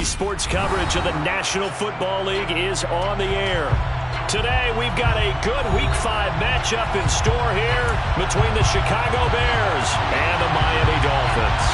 NBC Sports coverage of the National Football League is on the air. Today, we've got a good Week 5 matchup in store here between the Chicago Bears and the Miami Dolphins.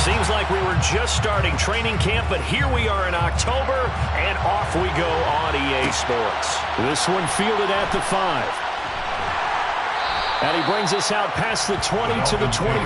Seems like we were just starting training camp, but here we are in October, and off we go on EA Sports. This one fielded at the 5. And he brings us out past the 20 to the 24.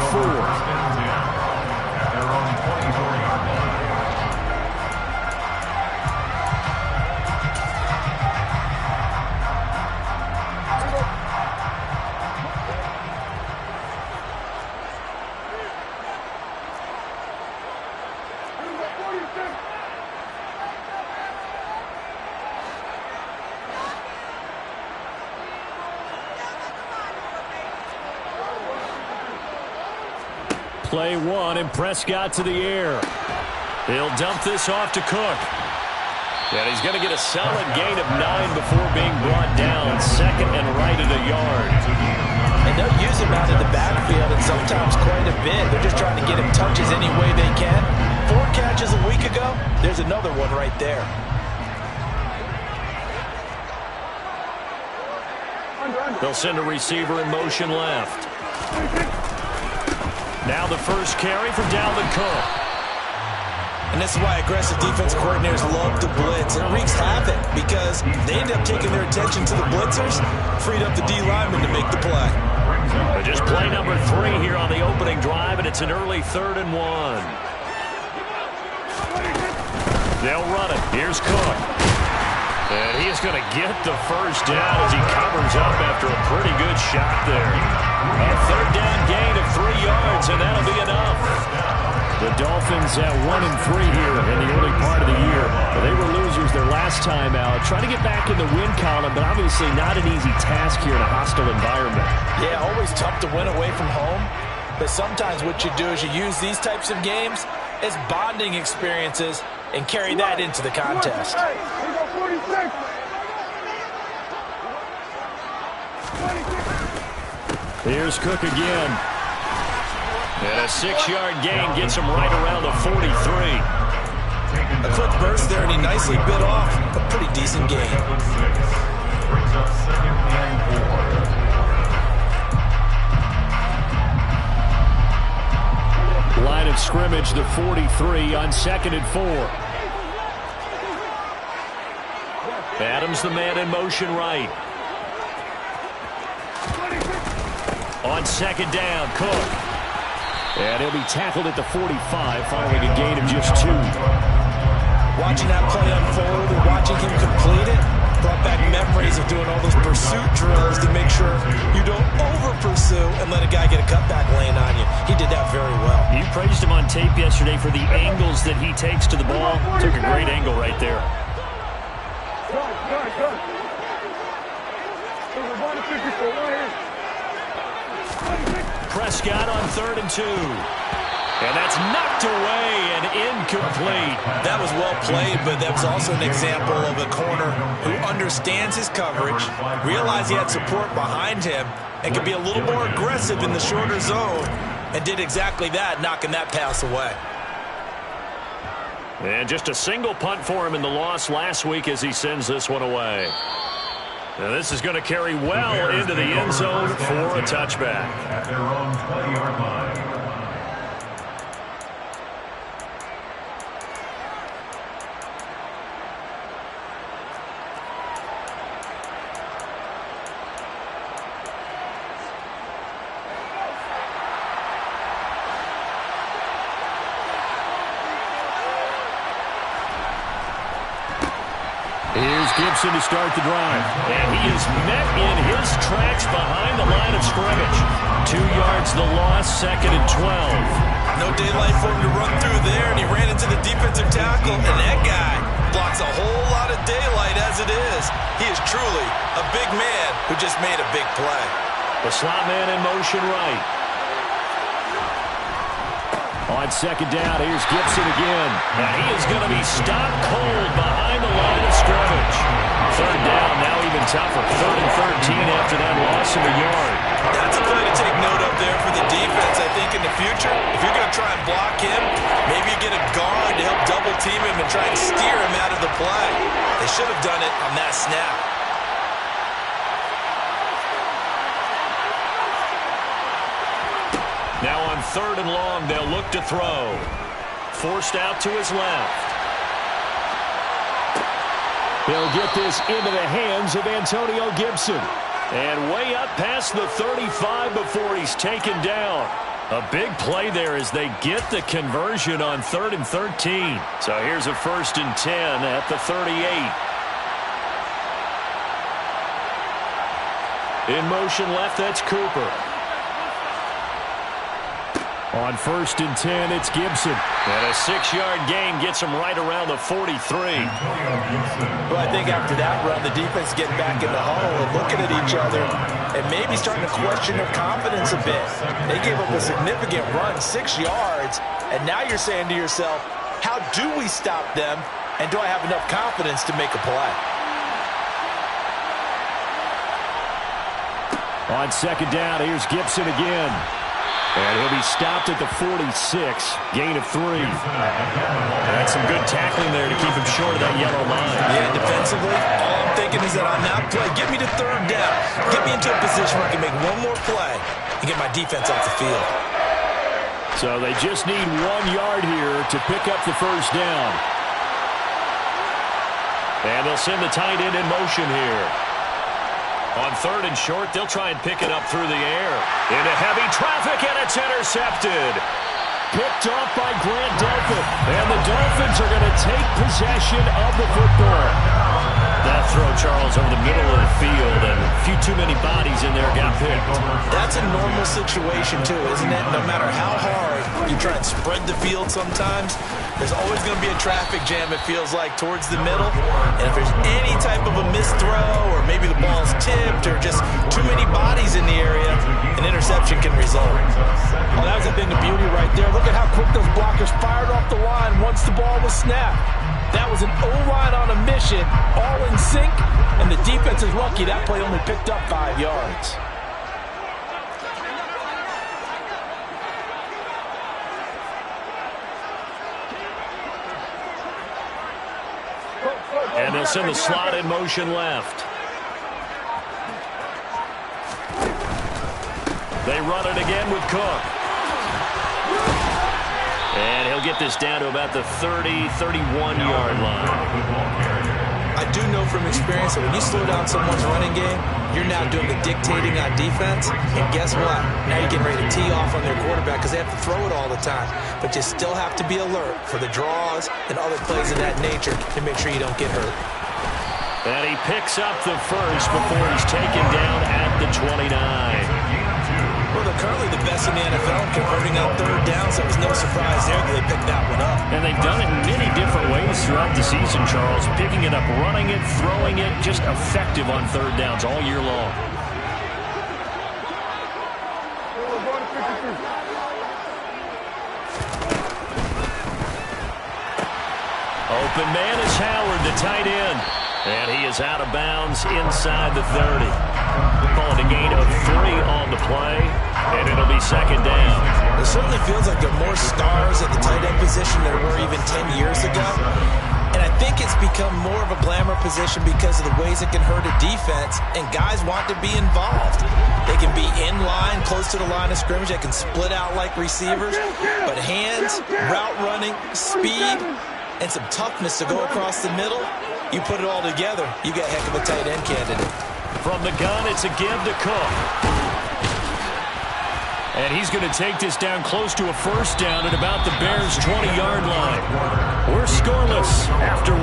Play 1, and Prescott to the air. He'll dump this off to Cook. And he's going to get a solid gain of 9 before being brought down. Second and right at a yard. And they'll use him out in the backfield, and sometimes quite a bit. They're just trying to get him touches any way they can. 4 catches a week ago. There's another one right there. They'll send a receiver in motion left. Now the first carry for Dalvin Cook. And this is why aggressive defense coordinators love to blitz. It wreaks havoc because they end up taking their attention to the blitzers, freed up the D lineman to make the play. Just play number 3 here on the opening drive, and it's an early 3rd and 1. They'll run it. Here's Cook. And he is going to get the first down as he covers up after a pretty good shot there. A 3rd down gain of 3 yards, and that'll be enough. The Dolphins at 1-3 here in the early part of the year. They were losers their last time out. Trying to get back in the win column, but obviously not an easy task here in a hostile environment. Yeah, always tough to win away from home. But sometimes what you do is you use these types of games as bonding experiences and carry that into the contest. Here's Cook again. And a 6-yard gain gets him right around the 43. A quick burst there, and he nicely bit off a pretty decent gain. Line of scrimmage, the 43 on 2nd and 4. Adams, the man in motion right. On 2nd down, Cook. And he'll be tackled at the 45, following a gain of just 2. Watching that play unfold and watching him complete it brought back memories of doing all those pursuit drills to make sure you don't over-pursue and let a guy get a cutback lane on you. He did that very well. You praised him on tape yesterday for the angles that he takes to the ball. Took a great angle right there. Prescott on 3rd and 2. And that's knocked away and incomplete. That was well played, but that was also an example of a corner who understands his coverage, realized he had support behind him, and could be a little more aggressive in the shorter zone, and did exactly that, knocking that pass away. And just a single punt for him in the loss last week as he sends this one away. Now this is going to carry well into the end zone for a touchback. At their own 20-yard line. Here's Gibson to start the drive. And he is met in his tracks behind the line of scrimmage. 2 yards the loss, 2nd and 12. No daylight for him to run through there, and he ran into the defensive tackle, and that guy blocks a whole lot of daylight as it is. He is truly a big man who just made a big play. The slot man in motion right. On second down, here's Gibson again. And he is going to be stopped cold behind the line of scrimmage. Third down, now even tougher. 3rd and 13 after that loss of a yard. That's a play to take note of there for the defense. I think in the future, if you're going to try and block him, maybe you get a guard to help double team him and try and steer him out of the play. They should have done it on that snap. Now on 3rd and long, they'll look to throw. Forced out to his left. He'll get this into the hands of Antonio Gibson. And way up past the 35 before he's taken down. A big play there as they get the conversion on 3rd and 13. So here's a 1st and 10 at the 38. In motion left, that's Cooper. On 1st and 10, it's Gibson. And a 6-yard gain gets him right around the 43. Well, I think after that run, the defense getting back in the huddle and looking at each other and maybe starting to question their confidence a bit. They gave up a significant run, 6 yards, and now you're saying to yourself, how do we stop them, and do I have enough confidence to make a play? On second down, here's Gibson again. And he'll be stopped at the 46, gain of 3. That's some good tackling there to keep him short of that yellow line. Yeah, defensively, all I'm thinking is that on that play, get me to 3rd down. Get me into a position where I can make one more play and get my defense off the field. So they just need 1 yard here to pick up the 1st down. And they'll send the tight end in motion here. On 3rd and short, they'll try and pick it up through the air. Into heavy traffic, and it's intercepted. Picked off by Grant Delphin. And the Dolphins are going to take possession of the football. That throw, Charles, over the middle of the field, and a few too many bodies in there got picked. That's a normal situation, too, isn't it? No matter how hard you try and spread the field sometimes, there's always going to be a traffic jam, it feels like, towards the middle. And if there's any type of a missed throw, or maybe the ball's tipped, or just too many bodies in the area, an interception can result. Well, that was a thing of beauty right there. Look at how quick those blockers fired off the line once the ball was snapped. That was an O-line on a mission, all in sync, and the defense is lucky that play only picked up 5 yards. And they'll send the slot in motion left. They run it again with Cook. And he'll get this down to about the 30, 31-yard line. I do know from experience that when you slow down someone's running game, you're now doing the dictating on defense. And guess what? Now you're getting ready to tee off on their quarterback because they have to throw it all the time. But you still have to be alert for the draws and other plays of that nature to make sure you don't get hurt. And he picks up the 1st before he's taken down at the 29. Well, they're currently the best in the NFL converting on 3rd down, so it was no surprise there that they picked that one up. And they've done it in many different ways throughout the season, Charles. Picking it up, running it, throwing it, just effective on 3rd downs all year long. Open man is Howard, the tight end. And he is out of bounds inside the 30. Call it a gain of 3 on the play, and it'll be 2nd down. It certainly feels like there are more stars at the tight end position than there were even 10 years ago. And I think it's become more of a glamour position because of the ways it can hurt a defense, and guys want to be involved. They can be in line, close to the line of scrimmage. They can split out like receivers. But hands, route running, speed, and some toughness to go across the middle, you put it all together, you get a heck of a tight end candidate. From the gun, it's a give to Cook. And he's going to take this down close to a 1st down at about the Bears' 20-yard line. We're scoreless after 1.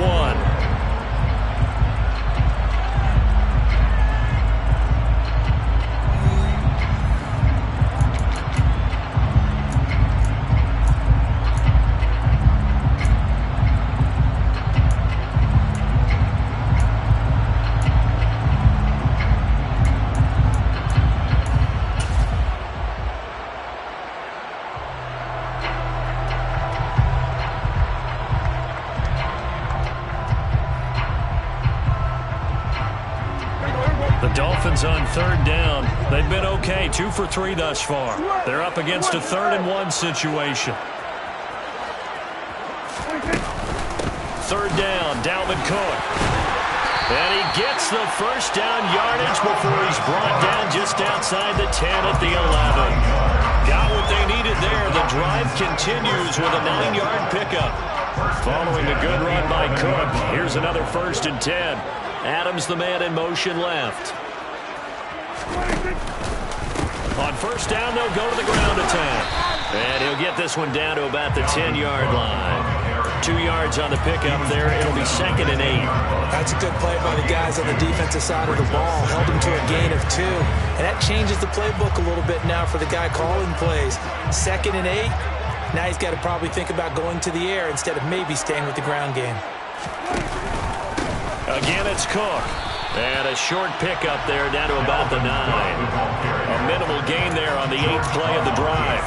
The Dolphins on third down. They've been okay, 2 for 3 thus far. They're up against a 3rd-and-1 situation. Third down, Dalvin Cook. And he gets the first down yardage before he's brought down just outside the 10 at the 11. Got what they needed there. The drive continues with a 9-yard pickup. Following a good run by Cook, here's another 1st and 10. Adams the man in motion left. On first down, they'll go to the ground attack. And he'll get this one down to about the 10-yard line. 2 yards on the pickup there. It'll be 2nd and 8. That's a good play by the guys on the defensive side of the ball. Held him to a gain of 2. And that changes the playbook a little bit now for the guy calling plays. 2nd and 8. Now he's got to probably think about going to the air instead of maybe staying with the ground game. Again, it's Cook. And a short pickup there down to about the 9. A minimal gain there on the 8th play of the drive.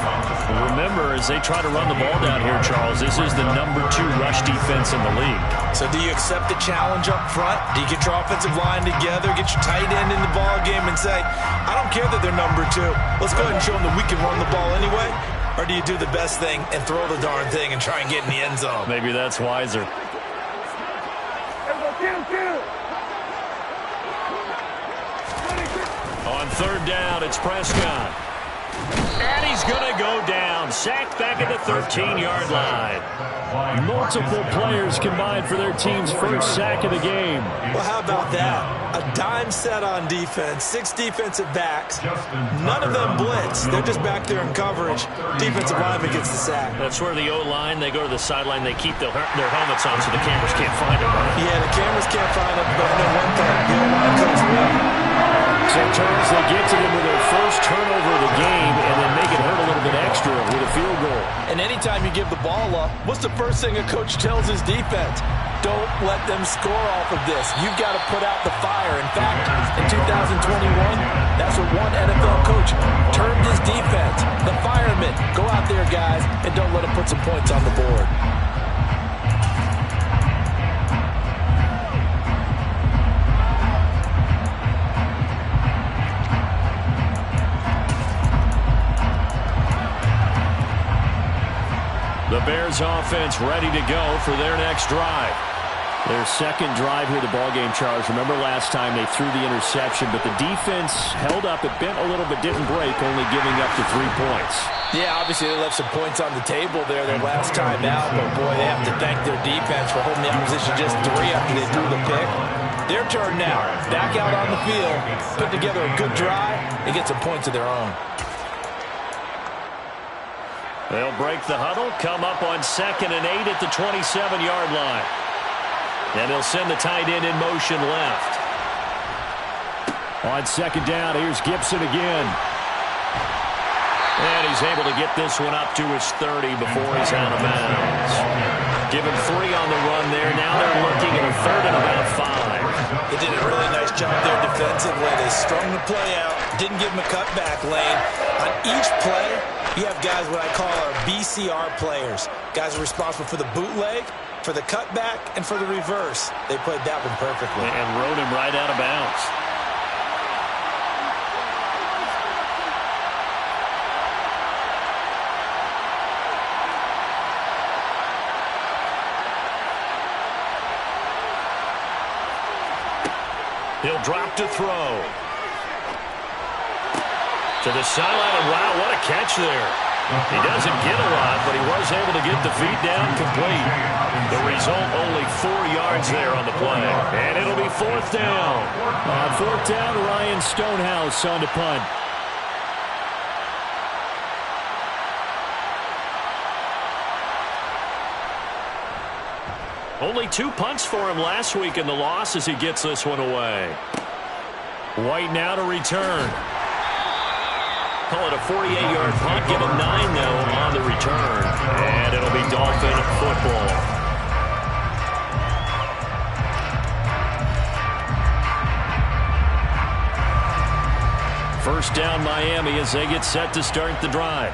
Remember, as they try to run the ball down here, Charles, this is the number 2 rush defense in the league. So do you accept the challenge up front? Do you get your offensive line together, get your tight end in the ball game and say, I don't care that they're number 2. Let's go ahead and show them that we can run the ball anyway? Or do you do the best thing and throw the darn thing and try and get in the end zone? Maybe that's wiser. On third down, it's Prescott. And he's going to go down. Sacked back at the 13-yard line. Multiple players combined for their team's first sack of the game. Well, how about that? A dime set on defense, 6 defensive backs. None of them blitz. They're just back there in coverage. Defensive lineman gets the sack. That's where the O-line, they go to the sideline, they keep their helmets on so the cameras can't find them. Right? Yeah, the cameras can't find them, but I know one thing. The O-line comes well. So, Charles, they get to them with their first turnover of the game and then make it hurt a little bit extra with a field goal. And anytime you give the ball up, what's the first thing a coach tells his defense? Don't let them score off of this. You've got to put out the fire. In fact, in 2021, that's what one NFL coach termed his defense. The firemen. Go out there, guys, and don't let them put some points on the board. The Bears offense ready to go for their next drive. Their second drive here of the ballgame, Charles. Remember last time they threw the interception, but the defense held up. It bent a little but didn't break, only giving up to 3 points. Yeah, obviously they left some points on the table there their last time out, but boy, they have to thank their defense for holding the opposition just 3 after they threw the pick. Their turn now. Back out on the field, put together a good drive, and get some points of their own. They'll break the huddle, come up on 2nd and 8 at the 27-yard line. And they'll send the tight end in motion left. On 2nd down, here's Gibson again. And he's able to get this one up to his 30 before he's out of bounds. Give him 3 on the run there. Now they're looking at a 3rd and about 5. They did a really nice job there defensively. They strung the play out, didn't give him a cutback lane. On each play, you have guys what I call our BCR players. Guys are responsible for the bootleg, for the cutback, and for the reverse. They played that one perfectly. And rode him right out of bounds. He'll drop to throw. To the sideline, and wow, what a catch there. He doesn't get a lot, but he was able to get the feet down complete. The result, only 4 yards there on the play. And it'll be 4th down. On 4th down, Ryan Stonehouse on to punt. Only 2 punts for him last week in the loss as he gets this one away. White now to return. Call it a 48-yard punt. Give him 9, though, on the return. And it'll be Dolphin football. First down, Miami, as they get set to start the drive.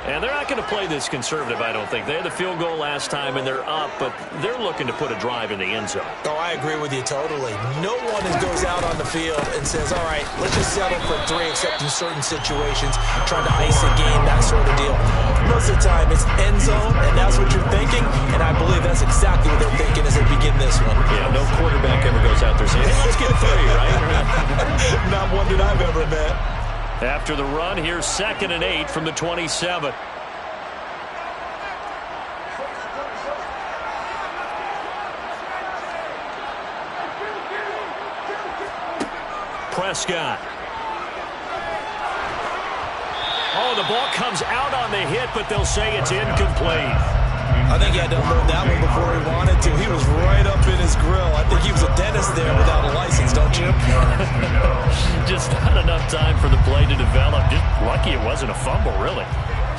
And they're not going to play this conservative, I don't think. They had the field goal last time, and they're up, but they're looking to put a drive in the end zone. Oh, I agree with you totally. No one goes out on the field and says, all right, let's just settle for 3, except in certain situations, trying to ice a game, that sort of deal. Most of the time, it's end zone, and that's what you're thinking, and I believe that's exactly what they're thinking as they begin this one. Yeah, no quarterback ever goes out there saying, hey, let's get 3, right? Not one that I've ever met. After the run, here's 2nd and 8 from the 27. Prescott. Oh, the ball comes out on the hit, but they'll say it's incomplete. I think he had to unload that one before he wanted to. He was right up in his grill. I think he was a dentist there without a license, don't you? Just not enough time for the play to develop. Just lucky it wasn't a fumble, really.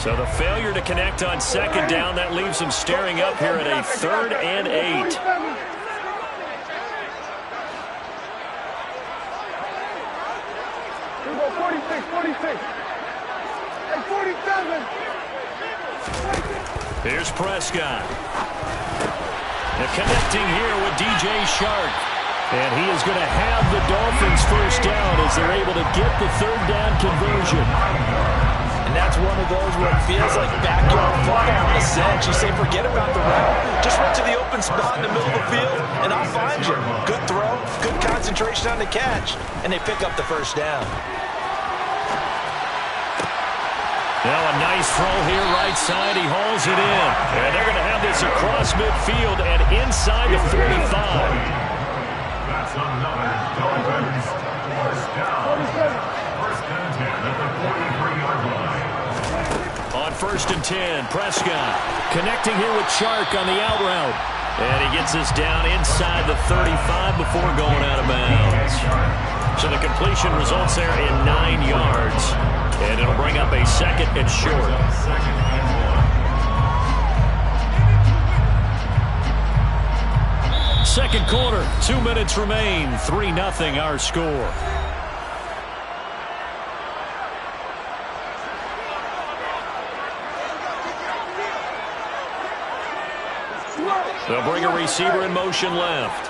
So the failure to connect on 2nd down, that leaves them staring up here at a 3rd and 8. We go 46. And 47. Here's Prescott. They're connecting here with DJ Shark. And he is going to have the Dolphins first down as they're able to get the 3rd down conversion. And that's one of those where it feels like backyard football in a sense. You say, forget about the route. Just run to the open spot in the middle of the field, and I'll find you. Good throw, good concentration on the catch, and they pick up the first down. Now a nice throw here, right side. He hauls it in. And they're going to have this across midfield and inside the 45. That's another Dolphins first down. First and 10 at the 43-yard line. On 1st and 10, Prescott connecting here with Chark on the out route. And he gets this down inside the 35 before going out of bounds. So the completion results there in 9 yards. And it'll bring up a 2nd and short. Second quarter, 2 minutes remain. 3-0 our score. They'll bring a receiver in motion left.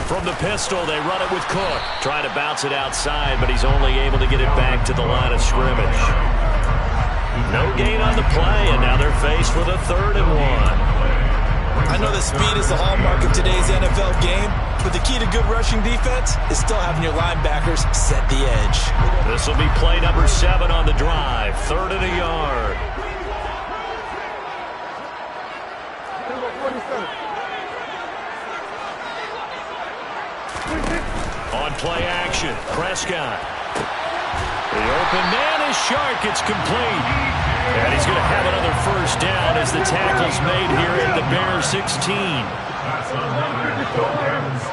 From the pistol, they run it with Cook. Trying to bounce it outside, but he's only able to get it back to the line of scrimmage. No gain on the play, and now they're faced with a 3rd and 1. I know that speed is the hallmark of today's NFL game, but the key to good rushing defense is still having your linebackers set the edge. This will be play number 7 on the drive. 3rd and a yard. On play action, Prescott. The open man is Shark. It's complete. And he's going to have another first down as the tackle's made here at the Bears 16. That's another Dolphins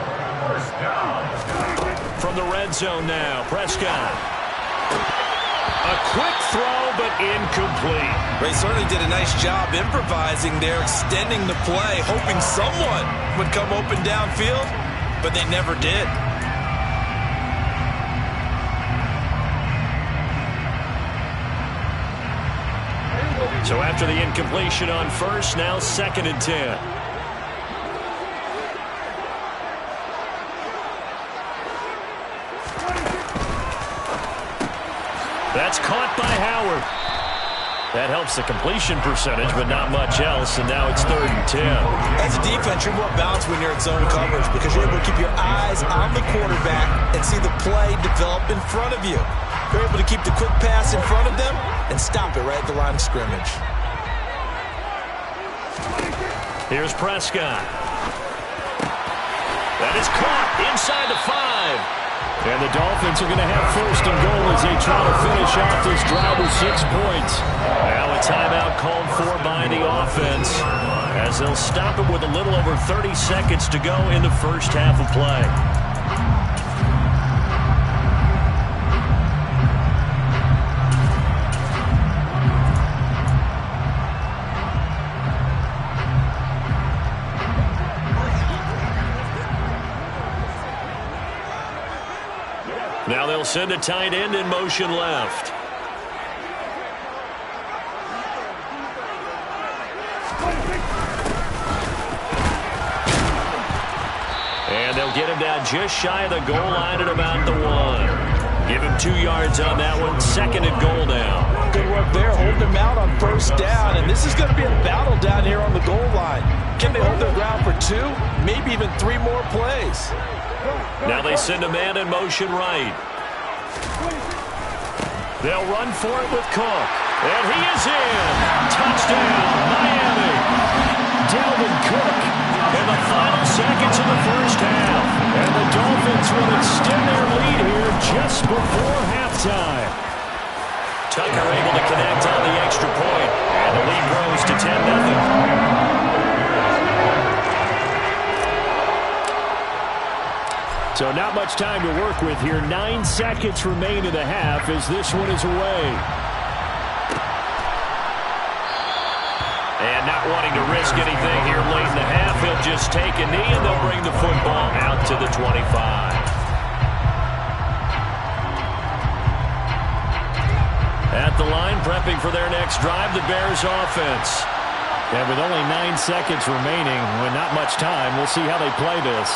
first down. From the red zone now, Prescott. A quick throw, but incomplete. They certainly did a nice job improvising there, extending the play, hoping someone would come open downfield, but they never did. So after the incompletion on 1st, now 2nd and 10. That's caught by Howard. That helps the completion percentage, but not much else, and now it's 3rd and 10. As a defense, you're more balanced when you're in zone coverage because you're able to keep your eyes on the quarterback and see the play develop in front of you. You're able to keep the quick pass in front of them and stop it right at the line of scrimmage. Here's Prescott. That is caught inside the 5. And the Dolphins are going to have 1st and goal as they try to finish off this drive with 6 points. Now a timeout called for by the offense as they'll stop it with a little over 30 seconds to go in the first half of play. Now they'll send a tight end in motion left. They'll get him down just shy of the goal line at about the 1. Give him 2 yards on that one. 2nd and goal now. Good work there, holding him out on 1st down. And this is going to be a battle down here on the goal line. Can they hold their ground for 2, maybe even 3 more plays? Now they send a man in motion right. They'll run for it with Cook. And he is in. Touchdown, Miami. Dalvin Cook in the final seconds of the 1st half. And the Dolphins will extend their lead here just before halftime. Tucker able to connect on the extra point. And the lead grows to 10-0. So not much time to work with here. 9 seconds remain in the half as this one is away. And not wanting to risk anything here late in the half, he'll just take a knee and they'll bring the football out to the 25. At the line, prepping for their next drive, the Bears offense. And with only 9 seconds remaining, with not much time, we'll see how they play this.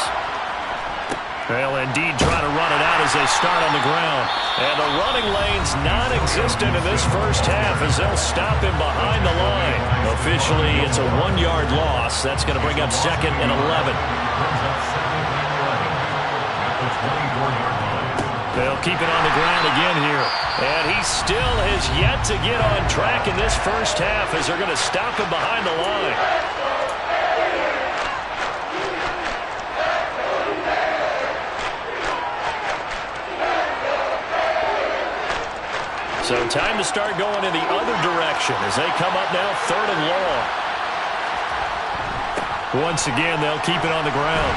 They'll indeed try to run it out as they start on the ground. And the running lane's non-existent in this 1st half as they'll stop him behind the line. Officially, it's a 1-yard loss. That's going to bring up 2nd and 11. They'll keep it on the ground again here. And he still has yet to get on track in this 1st half as they're going to stop him behind the line. So time to start going in the other direction as they come up now 3rd and long. Once again, they'll keep it on the ground.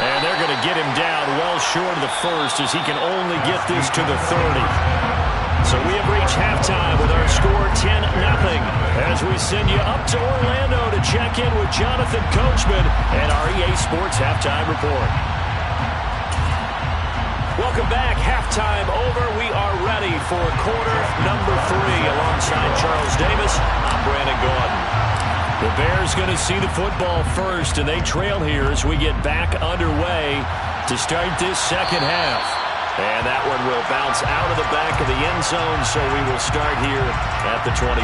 And they're going to get him down well short of the 1st as he can only get this to the 30. So we have reached halftime with our score 10-0 as we send you up to Orlando to check in with Jonathan Coachman and our EA Sports Halftime Report. Welcome back. Halftime over. We are ready for quarter number 3. Alongside Charles Davis, I'm Brandon Gordon. The Bears going to see the football first, and they trail here as we get back underway to start this 2nd half. And that one will bounce out of the back of the end zone, so we will start here at the 25.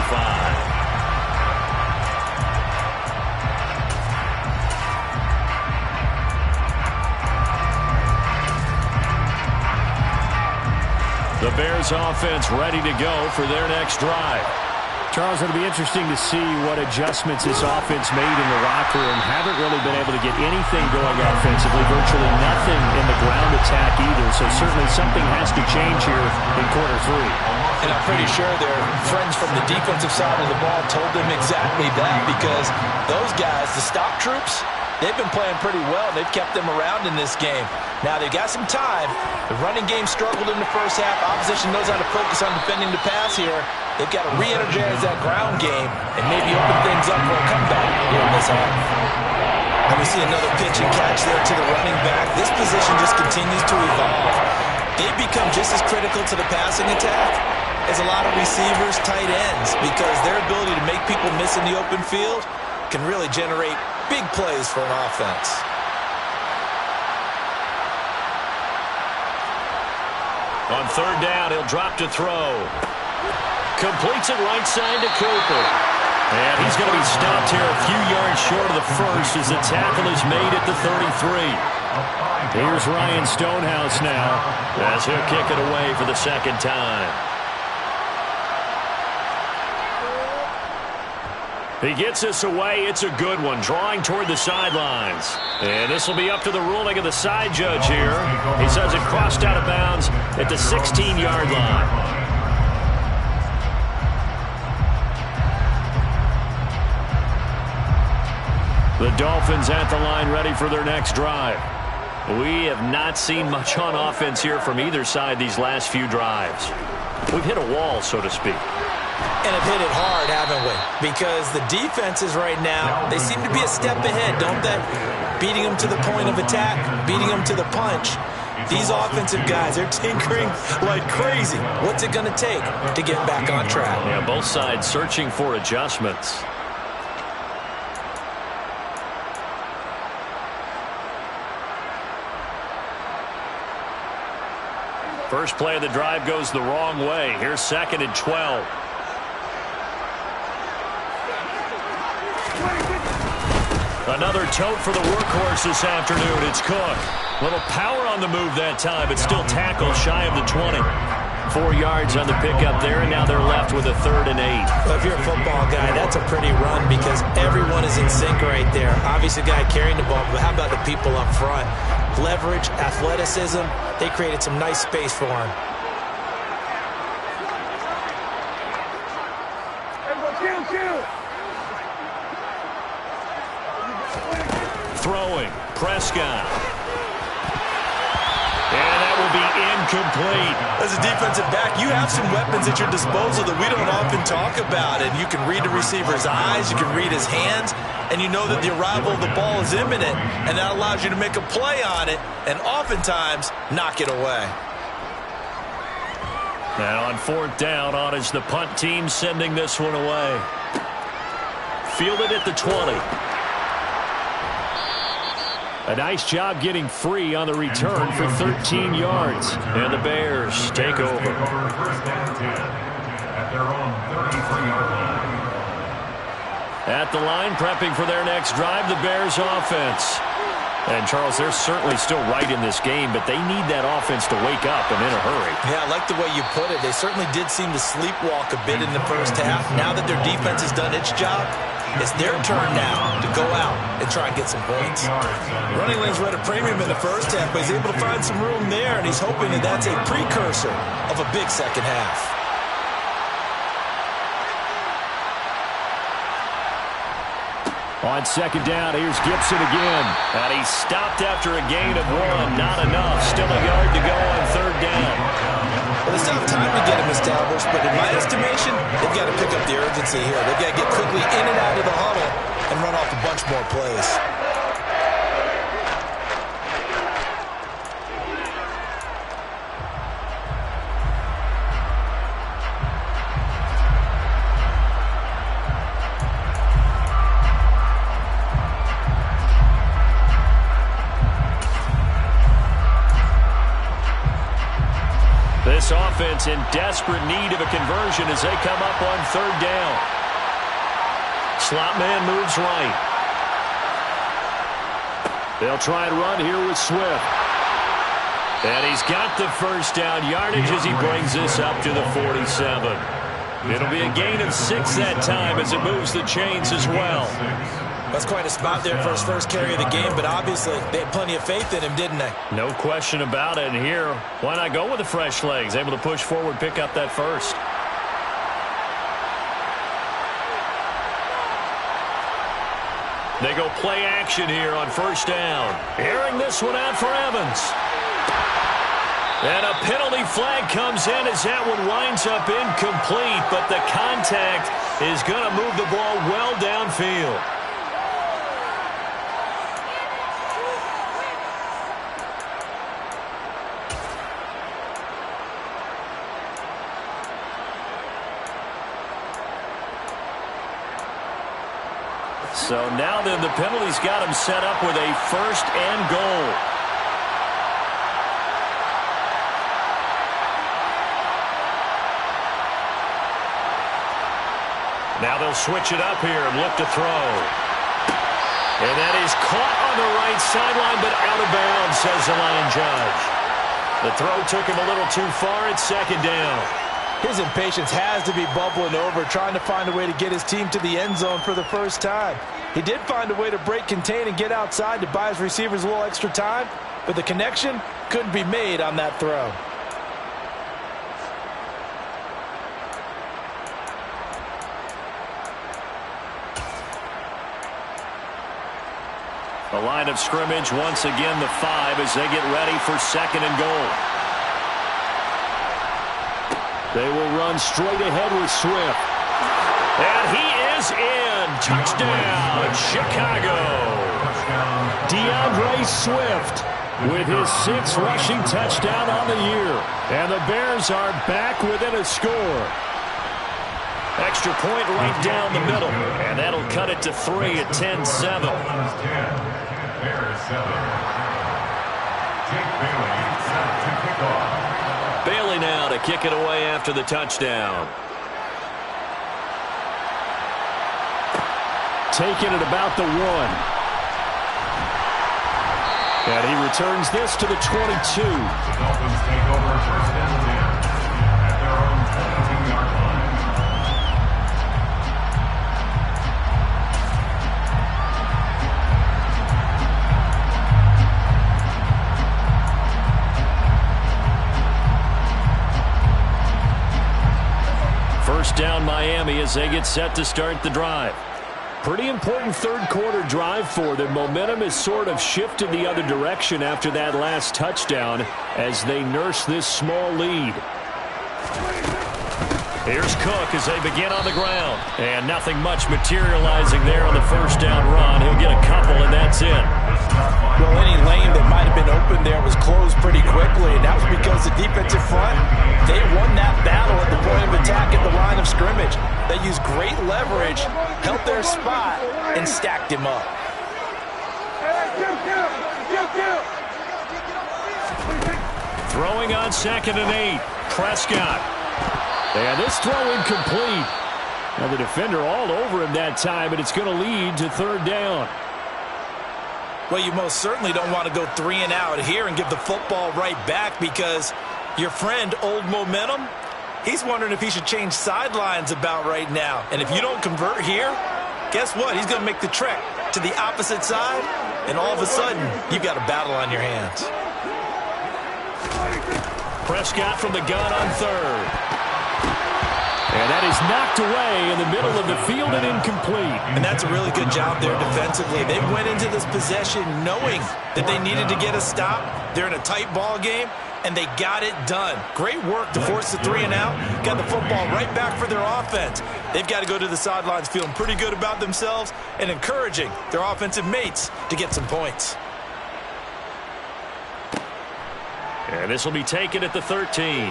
The Bears offense ready to go for their next drive. Charles, it'll be interesting to see what adjustments this offense made in the locker room. Haven't really been able to get anything going offensively, virtually nothing in the ground attack either. So certainly something has to change here in quarter 3. And I'm pretty sure their friends from the defensive side of the ball told them exactly that, because those guys, the stop troops, they've been playing pretty well. They've kept them around in this game. Now, they've got some time. The running game struggled in the 1st half. Opposition knows how to focus on defending the pass here. They've got to re-energize that ground game and maybe open things up for a comeback here in this half. And we see another pitch and catch there to the running back. This position just continues to evolve. They've become just as critical to the passing attack as a lot of receivers, tight ends, because their ability to make people miss in the open field can really generate big plays for an offense. On 3rd down, he'll drop to throw. Completes it right side to Cooper. And he's going to be stopped here a few yards short of the 1st as the tackle is made at the 33. Here's Ryan Stonehouse now as he'll kick it away for the 2nd time. He gets this away. It's a good one, drawing toward the sidelines. And this will be up to the ruling of the side judge here. He says it crossed out of bounds at the 16-yard line. The Dolphins at the line ready for their next drive. We have not seen much on offense here from either side these last few drives. We've hit a wall, so to speak. And have hit it hard, haven't we? Because the defenses right now, they seem to be a step ahead, don't they? Beating them to the point of attack, beating them to the punch. These offensive guys, they're tinkering like crazy. What's it going to take to get back on track? Yeah, both sides searching for adjustments. First play of the drive goes the wrong way. Here's 2nd and 12. Another tote for the workhorse this afternoon. It's Cook. Little power on the move that time, but still tackled shy of the 20. 4 yards on the pickup there, and now they're left with a 3rd and 8. Well, if you're a football guy, that's a pretty run because everyone is in sync right there. Obviously, the guy carrying the ball, but how about the people up front? Leverage, athleticism, they created some nice space for him. Throwing, Prescott. And that will be incomplete. As a defensive back, you have some weapons at your disposal that we don't often talk about. And you can read the receiver's eyes, you can read his hands, and you know that the arrival of the ball is imminent. And that allows you to make a play on it and oftentimes knock it away. And on 4th down, on is the punt team sending this one away. Fielded at the 20. A nice job getting free on the return for 13 yards. And the Bears take over. First and 10 at their own 33-yard line. At the line, prepping for their next drive, the Bears offense. And, Charles, they're certainly still right in this game, but they need that offense to wake up and in a hurry. Yeah, I like the way you put it. They certainly did seem to sleepwalk a bit in the first half. Now that their defense has done its job, it's their turn now to go out and try and get some points. Running lanes were at a premium in the first half, but he's able to find some room there, and he's hoping that that's a precursor of a big second half. On 2nd down, here's Gibson again. And he stopped after a gain of 1. Not enough. Still a yard to go on 3rd down. Well, it's not time to get him established, but in my estimation, they've got to pick up the urgency here. They've got to get quickly in and out of the huddle and run off a bunch more plays. This offense in desperate need of a conversion as they come up on 3rd down. Slot man moves right. They'll try and run here with Swift. And he's got the first down yardage as he brings this up to the 47. It'll be a gain of 6 that time as it moves the chains as well. That's quite a spot there for his first carry of the game, but obviously they had plenty of faith in him, didn't they? No question about it. And here, why not go with the fresh legs? Able to push forward, pick up that first. They go play action here on 1st down. Airing this one out for Evans. And a penalty flag comes in as that one winds up incomplete, but the contact is going to move the ball well downfield. So now then the penalty's got him set up with a 1st and goal. Now they'll switch it up here and look to throw. And that is caught on the right sideline, but out of bounds, says the line judge. The throw took him a little too far. It's 2nd down. His impatience has to be bubbling over, trying to find a way to get his team to the end zone for the first time. He did find a way to break contain and get outside to buy his receivers a little extra time, but the connection couldn't be made on that throw. The line of scrimmage, once again the 5 as they get ready for 2nd and goal. They will run straight ahead with Swift. And he is in. Touchdown, Chicago. DeAndre Swift with his 6th rushing touchdown on the year. And the Bears are back within a score. Extra point right down the middle. And that'll cut it to 3 at 10-7. Bears 7. Jake Bailey set to kick off. now to kick it away after the touchdown. Taking it about the 1. And he returns this to the 22. The Dolphins take over first and 10 at their own 22-yard line. First down Miami as they get set to start the drive. Pretty important third-quarter drive for them. Momentum has sort of shifted the other direction after that last touchdown as they nurse this small lead. Here's Cook as they begin on the ground. And nothing much materializing there on the first down run. He'll get a couple, and that's it. Well, any lane that might have been open there was closed pretty quickly, and that was because the defensive front, they won that battle at the point of attack at the line of scrimmage. They used great leverage, held their spot, and stacked him up. Throwing on 2nd and 8. Prescott. And this throw incomplete. Now the defender all over him that time, but it's going to lead to 3rd down. Well, you most certainly don't want to go 3 and out here and give the football right back because your friend, Old Momentum, he's wondering if he should change sidelines about right now. And if you don't convert here, guess what? He's going to make the trek to the opposite side, and all of a sudden, you've got a battle on your hands. Prescott from the gun on 3rd. And that is knocked away in the middle of the field and incomplete. And that's a really good job there defensively. They went into this possession knowing that they needed to get a stop. They're in a tight ball game, and they got it done. Great work to force the 3 and out. Got the football right back for their offense. They've got to go to the sidelines feeling pretty good about themselves and encouraging their offensive mates to get some points. And this will be taken at the 13.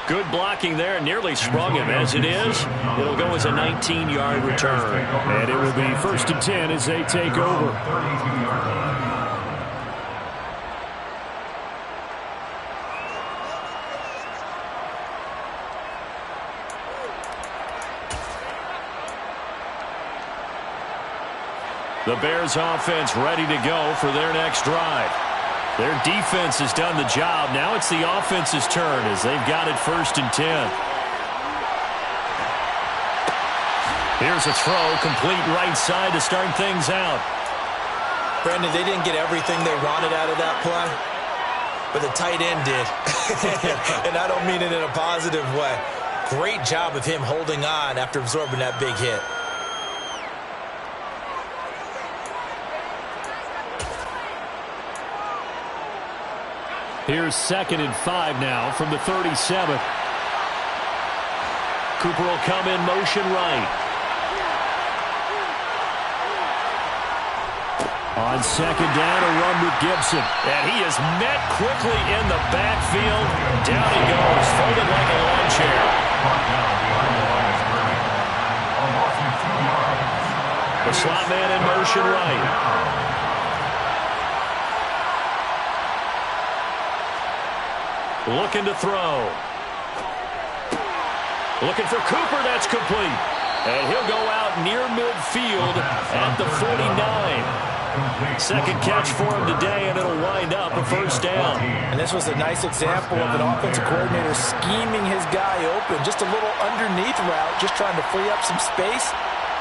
Good blocking there. Nearly sprung him. As it is, it'll go as a 19-yard return. And it will be 1st and 10 as they take over. The Bears offense ready to go for their next drive. Their defense has done the job. Now it's the offense's turn as they've got it 1st and 10. Here's a throw, complete right side to start things out. Brandon, they didn't get everything they wanted out of that play, but the tight end did. And I don't mean it in a positive way. Great job of him holding on after absorbing that big hit. Here's 2nd and 5 now from the 37. Cooper will come in motion right. On 2nd down, a run with Gibson. And he is met quickly in the backfield. Down he goes, folded like a lawn chair. The slot man in motion right. Looking to throw. Looking for Cooper. That's complete. And he'll go out near midfield at the 49. Second catch for him today, and it'll wind up a 1st down. And this was a nice example of an offensive coordinator scheming his guy open. Just a little underneath route, just trying to free up some space,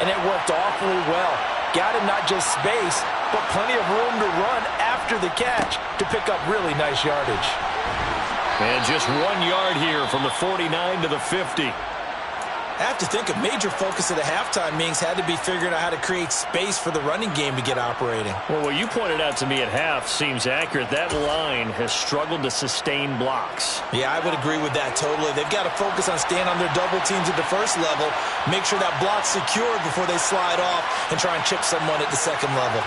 and it worked awfully well. Got him not just space, but plenty of room to run after the catch to pick up really nice yardage. And just 1 yard here from the 49 to the 50. I have to think a major focus of the halftime meetings had to be figuring out how to create space for the running game to get operating. Well, what you pointed out to me at half seems accurate. That line has struggled to sustain blocks. Yeah, I would agree with that totally. They've got to focus on staying on their double teams at the first level, make sure that block's secured before they slide off and try and chip someone at the second level.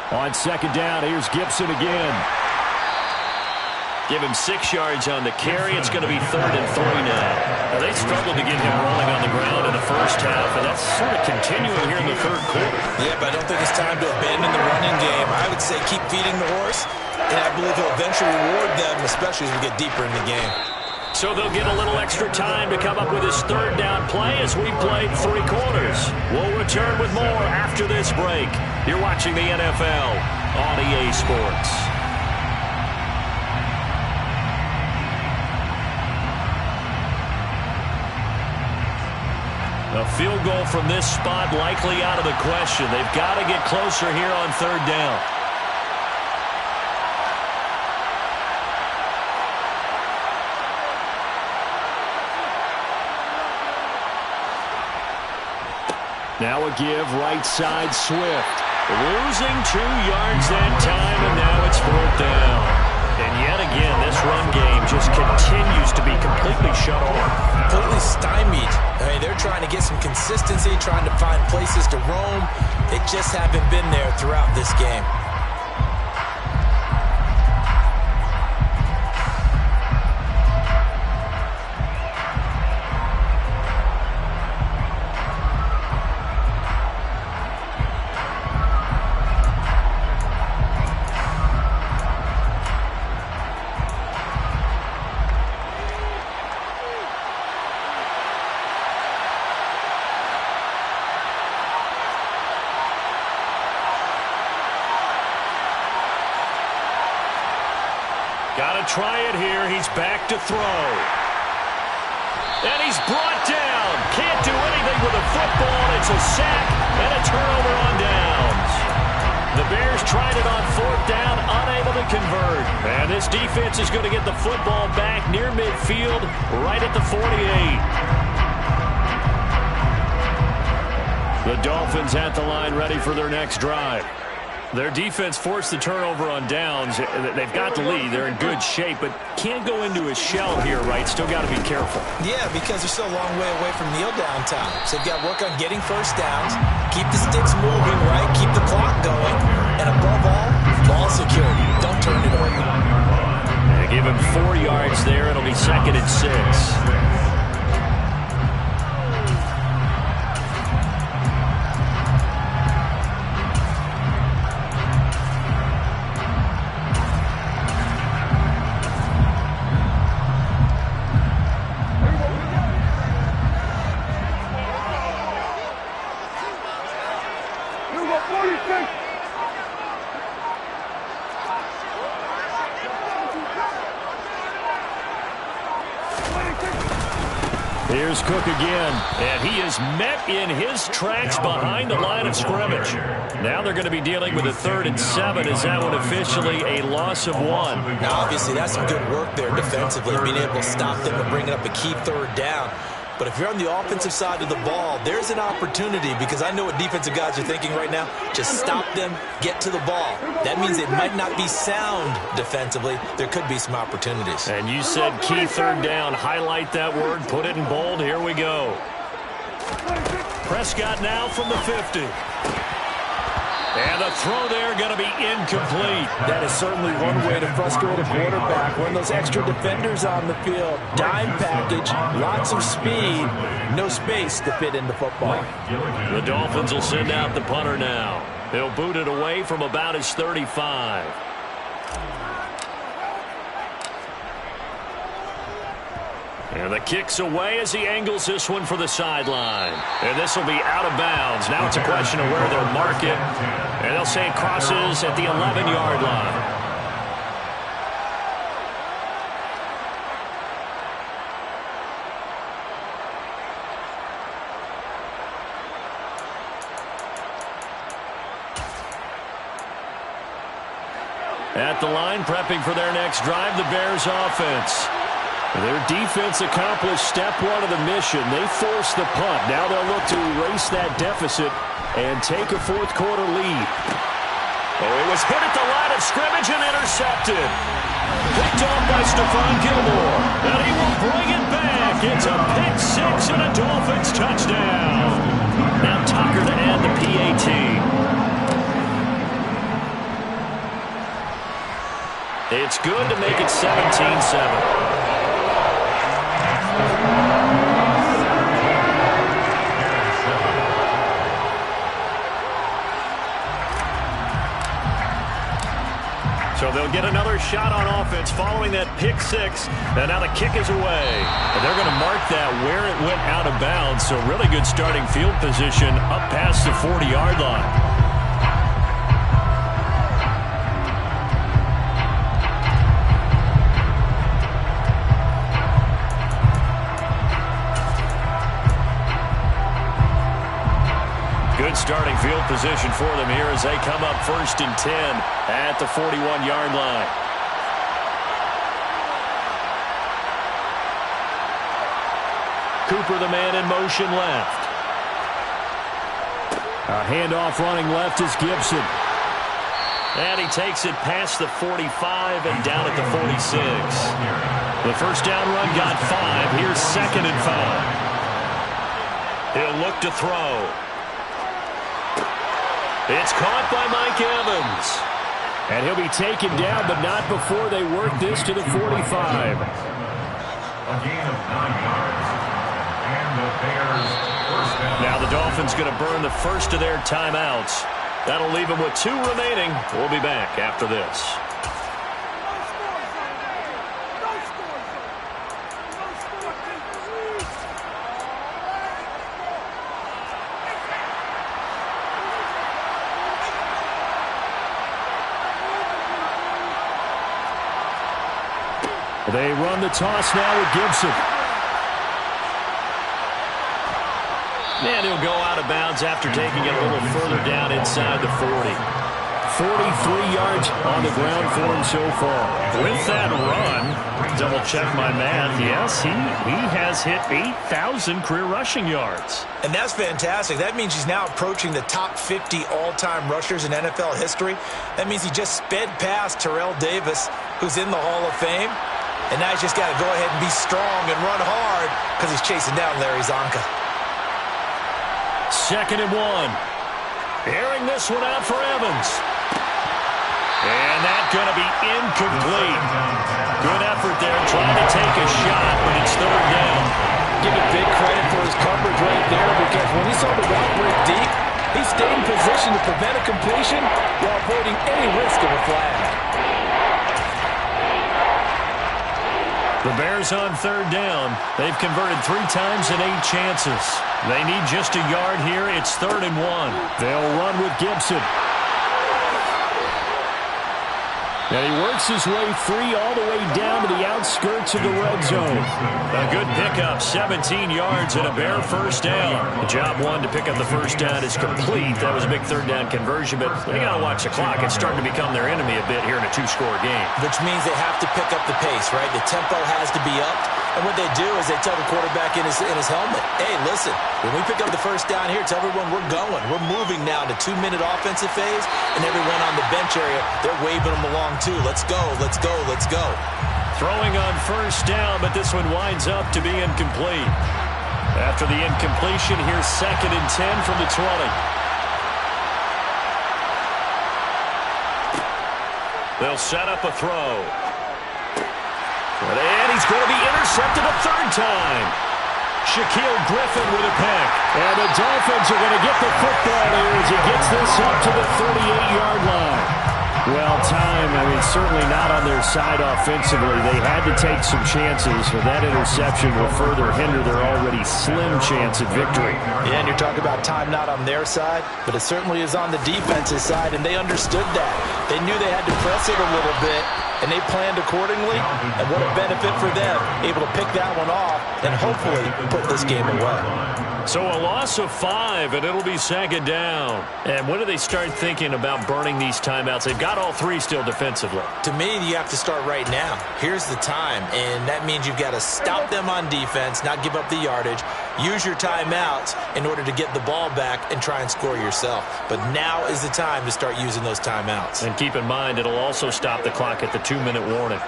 On 2nd down, here's Gibson again. Give him 6 yards on the carry. It's going to be 3rd and 3 now. They struggled to get him rolling on the ground in the first half, and that's sort of continuing here in the third quarter. Yeah, but I don't think it's time to abandon the running game. I would say keep feeding the horse, and I believe he'll eventually reward them, especially as we get deeper in the game. So they'll get a little extra time to come up with his 3rd down play as we played 3 quarters. We'll return with more after this break. You're watching the NFL on EA Sports. A field goal from this spot likely out of the question. They've got to get closer here on 3rd down. Now a give, right side, Swift. Losing 2 yards that time, and now it's 4th down. And yet again, this run game just continues to be completely shut off. Completely stymied. I mean, they're trying to get some consistency, trying to find places to roam. They just haven't been there throughout this game. Got to try it here. He's back to throw. And he's brought down. Can't do anything with a football. It's a sack and a turnover on downs. The Bears tried it on 4th down, unable to convert. And this defense is going to get the football back near midfield, right at the 48. The Dolphins at the line, ready for their next drive. Their defense forced the turnover on downs. They've got the lead. They're in good shape, but can't go into a shell here, right? Still got to be careful. Yeah, because they're still a long way away from kneel down time. So they've got to work on getting first downs, keep the sticks moving, right? Keep the clock going. And above all, ball security. Don't turn it over. They give him 4 yards there. It'll be 2nd and 6. Here's Cook again, and he is met in his tracks behind the line of scrimmage. Now they're going to be dealing with a 3rd and 7. Is that one officially a loss of 1? Now, obviously, that's some good work there defensively, being able to stop them and bringing up a key 3rd down. But if you're on the offensive side of the ball, there's an opportunity, because I know what defensive guys are thinking right now. Just stop them, get to the ball. That means it might not be sound defensively. There could be some opportunities. And you said key 3rd down. Highlight that word, put it in bold. Here we go. Prescott now from the 50. And the throw there going to be incomplete. That is certainly one way to frustrate a quarterback. When those extra defenders on the field, dime package, lots of speed, no space to fit into football. The Dolphins will send out the punter now. He'll boot it away from about his 35. And the kick's away as he angles this one for the sideline. And this will be out of bounds. Now it's a question of where they'll mark it. And they'll say it crosses at the 11-yard line. At the line, prepping for their next drive, the Bears offense. Their defense accomplished step 1 of the mission. They forced the punt. Now they'll look to erase that deficit and take a 4th quarter lead. Oh, it was hit at the line of scrimmage and intercepted. Picked off by Stephon Gilmore. And he will bring it back. It's a pick 6 and a Dolphins touchdown. Now Tucker to add the PAT. It's good to make it 17-7. So they'll get another shot on offense following that pick six. And now the kick is away. And they're going to mark that where it went out of bounds. So really good starting field position up past the 40-yard line. Good starting field position for them here as they come up 1st and 10 at the 41-yard line. Cooper, the man in motion left. A handoff running left is Gibson. And he takes it past the 45 and down at the 46. The first down run got 5. Here's 2nd and 5. He'll look to throw. It's caught by Mike Evans. And he'll be taken down, but not before they work this to the 45. A gain of 9 yards. And the Bears first down. Now the Dolphins going to burn the first of their timeouts. That'll leave them with 2 remaining. We'll be back after this. They run the toss now with Gibson. And he'll go out of bounds after taking it a little further down inside the 40. 43 yards on the ground for him so far. With that run, double-check my math, yes, he has hit 8,000 career rushing yards. And that's fantastic. That means he's now approaching the top 50 all-time rushers in NFL history. That means he just sped past Terrell Davis, who's in the Hall of Fame. And now he's just got to go ahead and be strong and run hard because he's chasing down Larry Zonka. 2nd and 1. Airing this one out for Evans. And that's going to be incomplete. Good effort there trying to take a shot, but it's 3rd down. Give him big credit for his coverage right there because when he saw the route break deep, he stayed in position to prevent a completion while avoiding any risk of a flag. The Bears on 3rd down. They've converted 3 times in 8 chances. They need just a yard here. It's 3rd and 1. They'll run with Gibson. And he works his way free all the way down to the outskirts of the red zone. A good pickup, 17 yards and a Bear first down. Job 1 to pick up the first down is complete. That was a big 3rd down conversion, but they got to watch the clock. It's starting to become their enemy a bit here in a 2-score game. Which means they have to pick up the pace, right? The tempo has to be upped. And what they do is they tell the quarterback in his helmet, hey, listen, when we pick up the first down here, tell everyone we're going. We're moving now to 2-minute offensive phase, and everyone on the bench area, they're waving them along too. Let's go, let's go, let's go. Throwing on first down, but this one winds up to be incomplete. After the incompletion, here's 2nd and 10 from the 20. They'll set up a throw. And he's going to be intercepted a 3rd time. Shaquille Griffin with a pick. And the Dolphins are going to get the football here as he gets this up to the 38-yard line. Well, time, certainly not on their side offensively. They had to take some chances, but that interception will further hinder their already slim chance at victory. Yeah, and you're talking about time not on their side, but it certainly is on the defense's side, and they understood that. They knew they had to press it a little bit, and they planned accordingly, and what a benefit for them, able to pick that one off and hopefully put this game away. So a loss of 5, and it'll be 2nd down. And when do they start thinking about burning these timeouts? They've got all 3 still defensively. To me, you have to start right now. Here's the time, and that means you've got to stop them on defense, not give up the yardage, use your timeouts in order to get the ball back and try and score yourself. But now is the time to start using those timeouts. And keep in mind, it'll also stop the clock at the 2-minute warning.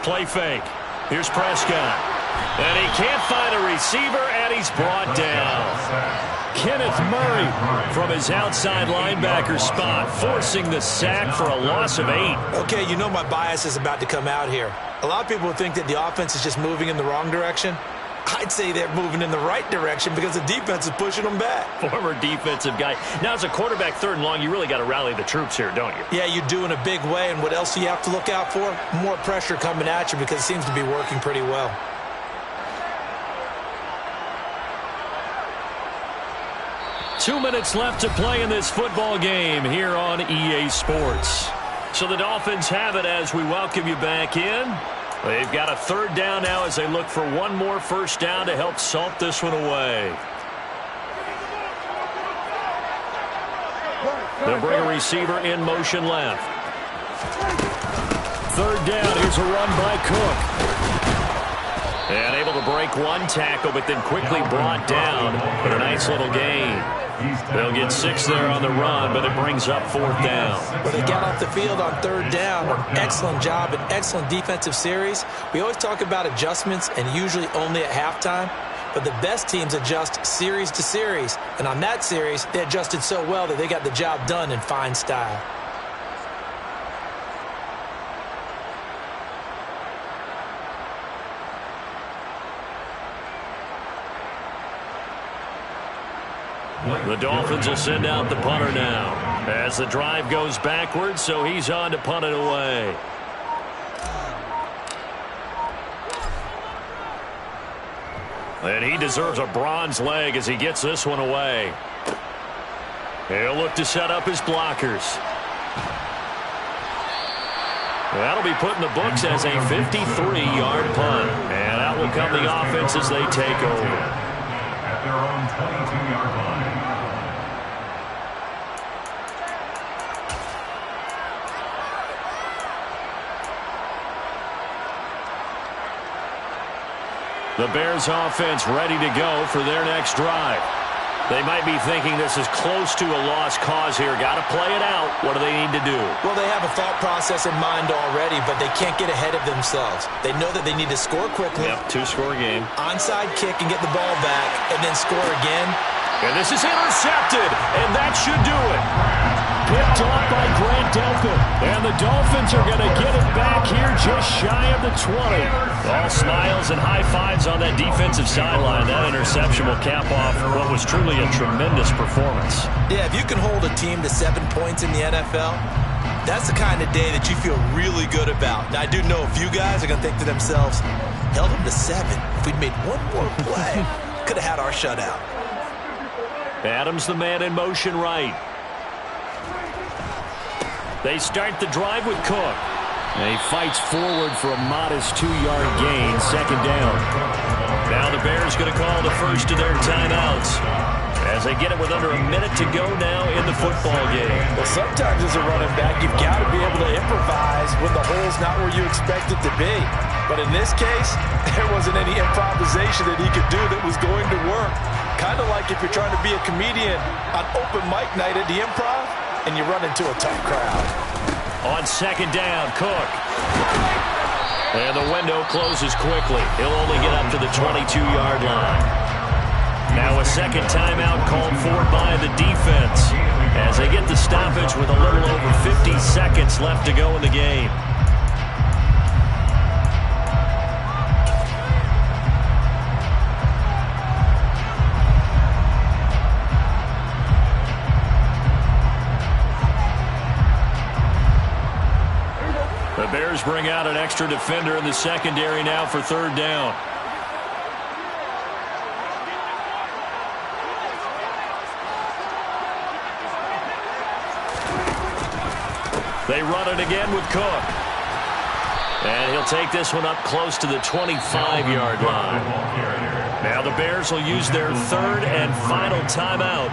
Play fake. Here's Prescott. And he can't find a receiver, and he's brought down. Kenneth Murray from his outside linebacker spot, forcing the sack for a loss of 8. Okay, you know my bias is about to come out here. A lot of people think that the offense is just moving in the wrong direction. I'd say they're moving in the right direction because the defense is pushing them back. Former defensive guy. Now, as a quarterback, 3rd and long, you really got to rally the troops here, don't you? Yeah, you do in a big way. And what else do you have to look out for? More pressure coming at you because it seems to be working pretty well. Two minutes left to play in this football game here on EA Sports. So the Dolphins have it as we welcome you back in. They've got a 3rd down now as they look for one more first down to help salt this one away. They'll bring a receiver in motion left. 3rd down. Here's a run by Cook. And able to break one tackle, but then quickly brought down for a nice little gain. They'll get 6 there on the run, but it brings up 4th down. But they got off the field on 3rd down. An excellent job, an excellent defensive series. We always talk about adjustments and usually only at halftime. But the best teams adjust series to series. And on that series, they adjusted so well that they got the job done in fine style. The Dolphins will send out the punter now as the drive goes backwards, so he's on to punt it away. And he deserves a bronze leg as he gets this one away. He'll look to set up his blockers. That'll be put in the books as a 53-yard punt. And out will come the offense as they take over. At their own 22-yard line. The Bears offense ready to go for their next drive. They might be thinking this is close to a lost cause here. Got to play it out. What do they need to do? Well, they have a thought process in mind already, but they can't get ahead of themselves. They know that they need to score quickly. Yep, 2-score game. Onside kick and get the ball back, and then score again. And this is intercepted, and that should do it. Picked off by Grant Delpit. And the Dolphins are going to get it back here just shy of the 20. All smiles and high fives on that defensive sideline. That interception will cap off what was truly a tremendous performance. Yeah, if you can hold a team to 7 points in the NFL, that's the kind of day that you feel really good about. Now, I do know a few guys are going to think to themselves, held them to 7. If we'd made one more play, could have had our shutout. Adams, the man in motion right. They start the drive with Cook. And he fights forward for a modest 2-yard gain, 2nd down. Now the Bears going to call the first of their timeouts as they get it with under a minute to go now in the football game. Well, sometimes as a running back, you've got to be able to improvise when the hole's not where you expect it to be. But in this case, there wasn't any improvisation that he could do that was going to work. Kind of like if you're trying to be a comedian on open mic night at the Improv, and you run into a tough crowd. On 2nd down, Cook. And the window closes quickly. He'll only get up to the 22-yard line. Now a second timeout called for by the defense as they get the stoppage with a little over 50 seconds left to go in the game. The Bears bring out an extra defender in the secondary now for 3rd down. They run it again with Cook. And he'll take this one up close to the 25-yard line. Now the Bears will use their 3rd and final timeout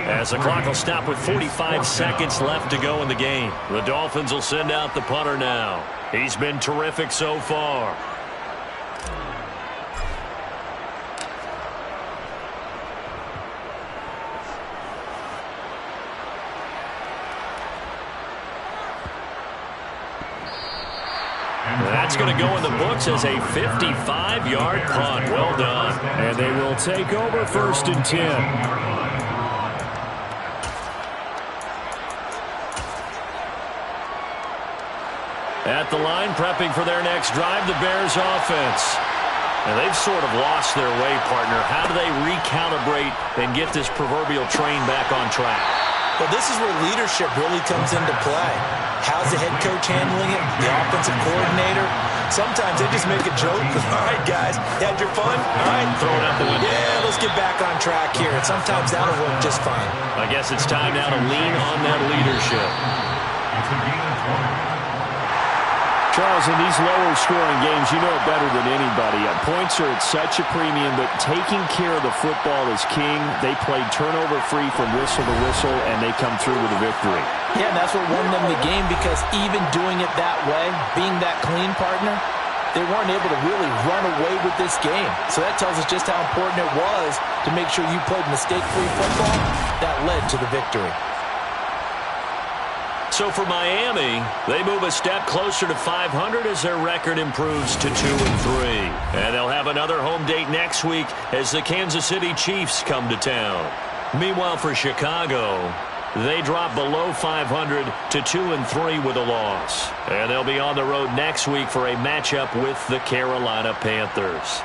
as the clock will stop with 45 seconds left to go in the game. The Dolphins will send out the punter now. He's been terrific so far. That's going to go in the books as a 55-yard punt. Well done. And they will take over 1st and 10. At the line, prepping for their next drive, the Bears offense. And they've sort of lost their way, partner. How do they recalibrate and get this proverbial train back on track? Well, this is where leadership really comes into play. How's the head coach handling it? The offensive coordinator? Sometimes they just make a joke. All right, guys, you had your fun? All right. Throw it out the window. Yeah, let's get back on track here. And sometimes that'll work just fine. I guess it's time now to lean on that leadership. It's a gain of 20. Charles, in these lower-scoring games, you know it better than anybody. Points are at such a premium, but taking care of the football is king. They played turnover-free from whistle to whistle, and they come through with a victory. Yeah, and that's what won them the game, because even doing it that way, being that clean, partner, they weren't able to really run away with this game. So that tells us just how important it was to make sure you played mistake-free football. That led to the victory. So for Miami, they move a step closer to 500 as their record improves to 2-3. And they'll have another home date next week as the Kansas City Chiefs come to town. Meanwhile, for Chicago, they drop below 500 to 2-3 with a loss. And they'll be on the road next week for a matchup with the Carolina Panthers.